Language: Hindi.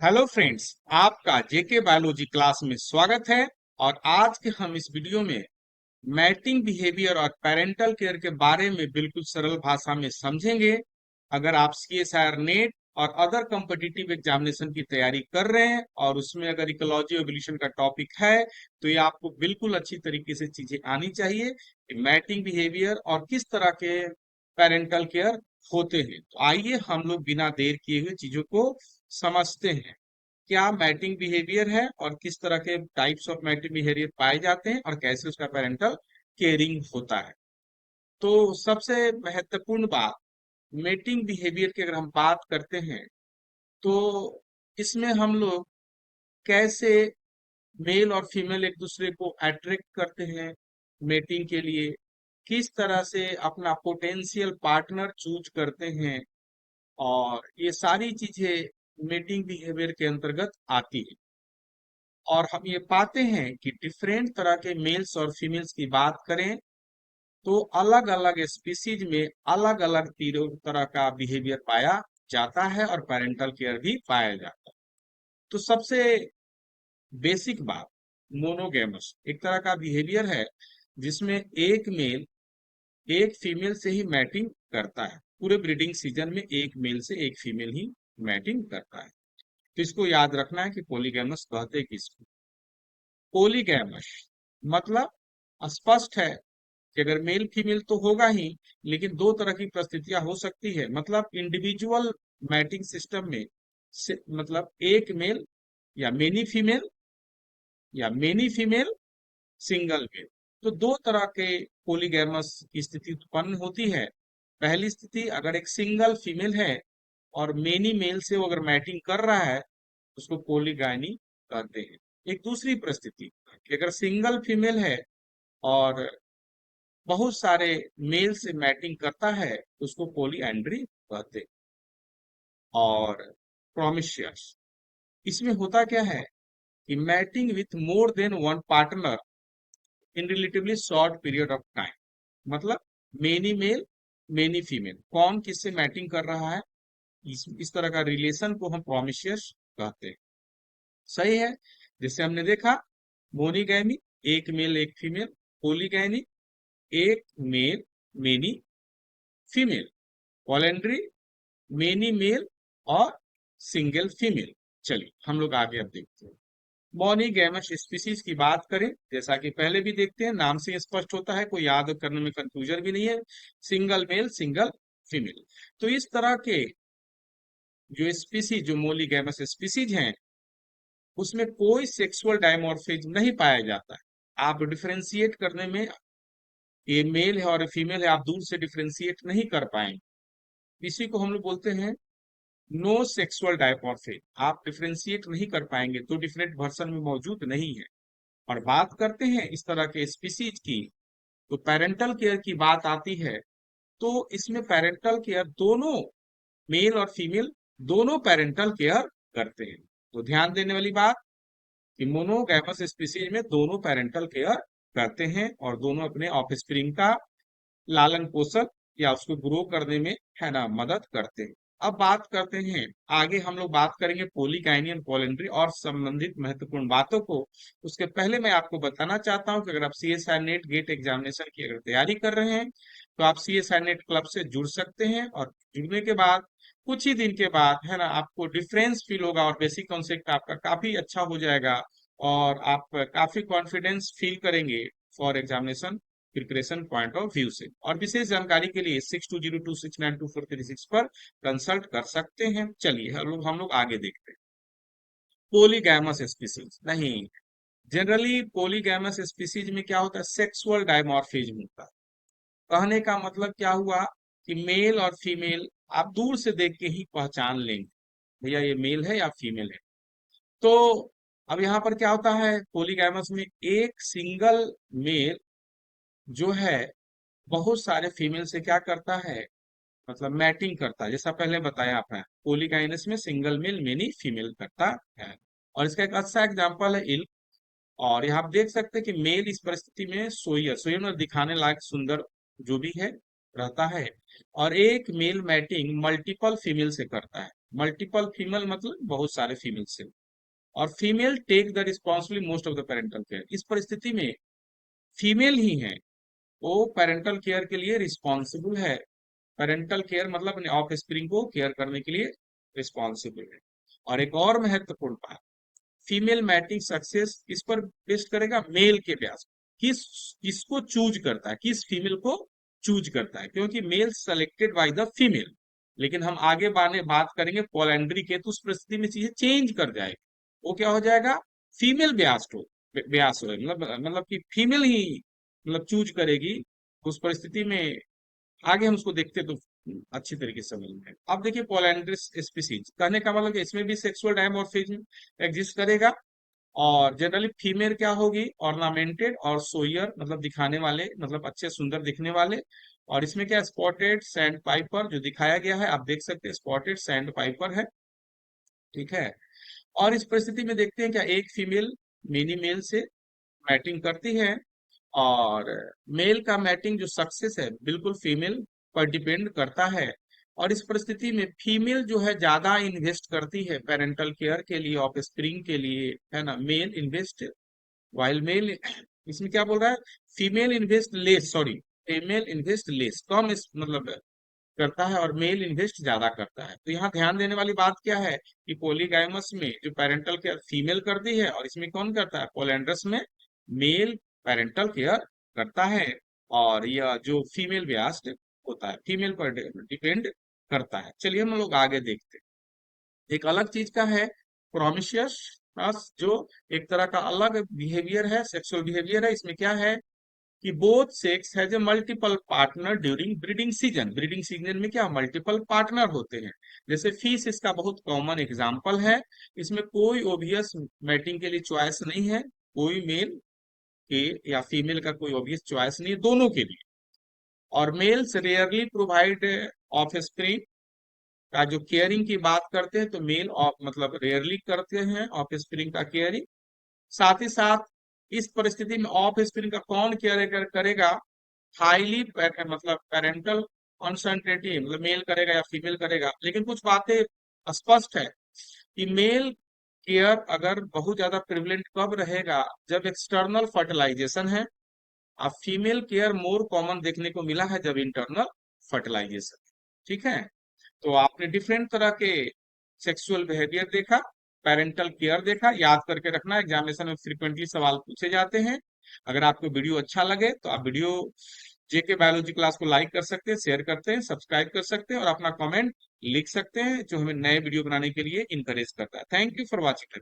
हेलो फ्रेंड्स, आपका जेके बायोलॉजी क्लास में स्वागत है। और आज के हम इस वीडियो में मैटिंग बिहेवियर और पेरेंटल केयर के बारे में बिल्कुल सरल भाषा में समझेंगे। अगर आप सीएसआईआर नेट और अदर कॉम्पिटिटिव एग्जामिनेशन की तैयारी कर रहे हैं और उसमें अगर इकोलॉजी एवोल्यूशन का टॉपिक है तो ये आपको बिल्कुल अच्छी तरीके से चीजें आनी चाहिए कि मैटिंग बिहेवियर और किस तरह के पेरेंटल केयर होते हैं। तो आइए हम लोग बिना देर किए हुए चीजों को समझते हैं। क्या मैटिंग बिहेवियर है और किस तरह के टाइप्स ऑफ मैटिंग बिहेवियर पाए जाते हैं और कैसे उसका पेरेंटल केयरिंग होता है। तो सबसे महत्वपूर्ण बात, मेटिंग बिहेवियर की अगर हम बात करते हैं तो इसमें हम लोग कैसे मेल और फीमेल एक दूसरे को अट्रैक्ट करते हैं मेटिंग के लिए, किस तरह से अपना पोटेंशियल पार्टनर चूज करते हैं, और ये सारी चीजें मेटिंग बिहेवियर के अंतर्गत आती है। और हम ये पाते हैं कि डिफरेंट तरह के मेल्स और फीमेल्स की बात करें तो अलग अलग स्पीसीज में अलग अलग तरह का बिहेवियर पाया जाता है और पेरेंटल केयर भी पाया जाता है। तो सबसे बेसिक बात, मोनोगेमस एक तरह का बिहेवियर है जिसमें एक मेल एक फीमेल से ही मैटिंग करता है। पूरे ब्रीडिंग सीजन में एक मेल से एक फीमेल ही मैटिंग करता है। तो इसको याद रखना है कि पॉलीगैमस कहते किसको। पॉलीगैमस मतलब स्पष्ट है कि अगर मेल फीमेल तो होगा ही, लेकिन दो तरह की परिस्थितियां हो सकती है। मतलब इंडिविजुअल मैटिंग सिस्टम में मतलब एक मेल या मेनी फीमेल या मेनी फीमेल सिंगल मेल। तो दो तरह के पॉलीगैमस की स्थिति उत्पन्न होती है। पहली स्थिति, अगर एक सिंगल फीमेल है और मेनी मेल से वो अगर मैटिंग कर रहा है उसको पॉलीगाइनी कहते हैं। एक दूसरी परिस्थिति कि अगर सिंगल फीमेल है और बहुत सारे मेल से मैटिंग करता है तो उसको पॉलीएंड्री कहते हैं। और प्रोमिशियस, इसमें होता क्या है कि mating with more than one partner in relatively short period of time. मतलब मेनी मेल मेनी फीमेल, कौन किससे मैटिंग कर रहा है, इस तरह का रिलेशन को हम प्रोमिशियस कहते हैं। सही है। जैसे हमने देखा, मोनीगैमी एक मेल एक फीमेल, पॉलीगैनी एक male many female, polyandry many male और सिंगल फीमेल। चलिए हम लोग आगे अब देखते हैं। मोनोगैमस स्पीसीज की बात करें, जैसा कि पहले भी देखते हैं, नाम से स्पष्ट होता है, कोई याद करने में कंफ्यूजन भी नहीं है। Single male single female. तो इस तरह के जो स्पीसीज, जो मोनोगैमस स्पीसीज हैं, उसमें कोई सेक्सुअल डायमॉर्फिज्म नहीं पाया जाता है। आप डिफरेंशिएट करने में, ये मेल है और फीमेल है, आप दूर से डिफरेंशिएट नहीं कर पाएंगे। इसी को हम लोग बोलते हैं नो सेक्सुअल डायमॉर्फिज्म। आप डिफरेंशिएट नहीं कर पाएंगे, तो डिफरेंट वर्सन में मौजूद नहीं है। और बात करते हैं इस तरह के स्पीसीज की, तो पेरेंटल केयर की बात आती है। तो इसमें पेरेंटल केयर दोनों मेल और फीमेल दोनों पेरेंटल केयर करते हैं। तो ध्यान देने वाली बात कि मोनोगैमस स्पीसीज में दोनों पेरेंटल केयर करते हैं और दोनों अपने ऑफस्प्रिंग का लालन पोषण या उसको ग्रो करने में, है ना, मदद करते हैं। अब बात करते हैं, आगे हम लोग बात करेंगे पॉलीकाइनियन पॉलिंड्री और संबंधित महत्वपूर्ण बातों को। उसके पहले मैं आपको बताना चाहता हूं कि अगर आप सीएसआई नेट गेट एग्जामिनेशन की अगर तैयारी कर रहे हैं तो आप सीएसआई नेट क्लब से जुड़ सकते हैं। और जुड़ने के बाद कुछ ही दिन के बाद, है ना, आपको डिफरेंस फील होगा और बेसिक कॉन्सेप्ट आपका काफी अच्छा हो जाएगा और आप काफी कॉन्फिडेंस फील करेंगे for examination preparation point of view से। और विशेष जानकारी के लिए 6202692436 पर कंसल्ट कर सकते हैं। चलिए हम लोग आगे देखते हैं। पोलीगैमस स्पीसीज नहीं, जनरली पोलीगैमस स्पीसीज में क्या होता है, सेक्सुअल डायमॉर्फिज्म होता है। कहने का मतलब क्या हुआ कि मेल और फीमेल आप दूर से देख के ही पहचान लेंगे, भैया ये मेल है या फीमेल है। तो अब यहाँ पर क्या होता है, पोलीगैमस में एक सिंगल मेल जो है बहुत सारे फीमेल से क्या करता है, मतलब मैटिंग करता है। जैसा पहले बताया आपने, पोलीकाइनेस में सिंगल मेल मेनी फीमेल करता है। और इसका एक अच्छा एग्जांपल है इल्क। और यहाँ आप देख सकते हैं कि मेल इस परिस्थिति में सोइयर सोइयर में दिखाने लायक सुंदर जो भी है रहता है। और एक मेल मैटिंग मल्टीपल फीमेल से करता है। मल्टीपल फीमेल मतलब बहुत सारे फीमेल से। और female take the responsibility most of the parental care. इस परिस्थिति में फीमेल ही है वो पेरेंटल केयर के लिए रिस्पॉन्सिबल है। पेरेंटल केयर मतलब अपने ऑफ स्प्रिंग को केयर करने के लिए रिस्पॉन्सिबल है। और एक और महत्वपूर्ण बात, फीमेल मैटिंग सक्सेस किस पर बेस्ट करेगा? मेल के ब्यास। किसको चूज करता है, किस फीमेल को चूज करता है, क्योंकि male selected by the female. लेकिन हम आगे बात करेंगे पोलैंड्री के, तो उस परिस्थिति में चीजें चेंज कर जाएगी। वो क्या हो जाएगा? फीमेल ब्यास हो, मतलब कि फीमेल ही मतलब चूज करेगी उस परिस्थिति में। आगे हम उसको देखते तो अच्छी तरीके से समझ में। अब देखिए पोलैंड्रिस स्पीसीज कहने का मतलब कि इसमें भी सेक्सुअल डायमॉर्फिज्म एग्जिस्ट करेगा। और जनरली फीमेल क्या होगी? ऑर्नामेंटेड और सोयर मतलब दिखाने वाले, मतलब अच्छे सुंदर दिखने वाले। और इसमें क्या स्पॉटेड सैंड पाइपर जो दिखाया गया है, आप देख सकते हैं स्पॉटेड सैंड पाइपर है। ठीक है। और इस परिस्थिति में देखते हैं क्या एक फीमेल मिनी मेल से मैटिंग करती है। और मेल का मैटिंग जो सक्सेस है बिल्कुल फीमेल पर डिपेंड करता है। और इस परिस्थिति में फीमेल जो है ज्यादा इन्वेस्ट करती है पेरेंटल केयर के लिए, ऑफ स्प्रिंग के लिए, है ना। मेल इन्वेस्ट वाइल मेल, इसमें क्या बोल रहा है? Female invest less, sorry, female invest less, कम इस मतलब करता है, और मेल इन्वेस्ट ज्यादा करता है। तो यहाँ ध्यान देने वाली बात क्या है कि पॉलीगाइमस में जो पेरेंटल केयर फीमेल करती है, और इसमें कौन करता है? पोलैंड्रस में मेल पेरेंटल केयर करता है। और यह जो फीमेल ब्यास्ड होता है फीमेल पर डिपेंड करता है। चलिए हम लोग आगे देखते हैं। एक अलग चीज का है प्रोमिशियस, जो एक तरह का अलग बिहेवियर है, सेक्सुअल बिहेवियर है। इसमें क्या है कि both sex has a multiple partner during breeding season. Breeding season में क्या मल्टीपल पार्टनर होते हैं। जैसे फिश इसका बहुत कॉमन एग्जांपल है। इसमें कोई ओबियस मैटिंग के लिए चॉइस नहीं है, कोई मेल के या फीमेल का कोई ऑब्वियस चॉइस नहीं है दोनों के लिए। और males rarely provide of spring का जो केयरिंग की बात करते हैं, तो मेल ऑफ मतलब रेयरली करते हैं ऑफ स्प्रिंग का केयरिंग। साथ ही साथ इस परिस्थिति में ऑफ स्प्रिंग का कौन केयर करेगा? हाईली मतलब पेरेंटल कॉन्सेंट्रेटिव, मतलब मेल करेगा या फीमेल करेगा। लेकिन कुछ बातें स्पष्ट है कि मेल केयर अगर बहुत ज्यादा प्रिविलेंट कब रहेगा? जब एक्सटर्नल फर्टिलाइजेशन है। अब फीमेल केयर मोर कॉमन देखने को मिला है जब इंटरनल फर्टिलाइजेशन। ठीक है। तो आपने डिफरेंट तरह के सेक्सुअल बिहेवियर देखा, पेरेंटल केयर देखा। याद करके रखना, एग्जामिनेशन में फ्रिक्वेंटली सवाल पूछे जाते हैं। अगर आपको वीडियो अच्छा लगे तो आप वीडियो जेके बायोलॉजी क्लास को लाइक कर सकते हैं, शेयर करते हैं, सब्सक्राइब कर सकते हैं, और अपना कमेंट लिख सकते हैं, जो हमें नए वीडियो बनाने के लिए इनकरेज करता है। Thank you for watching.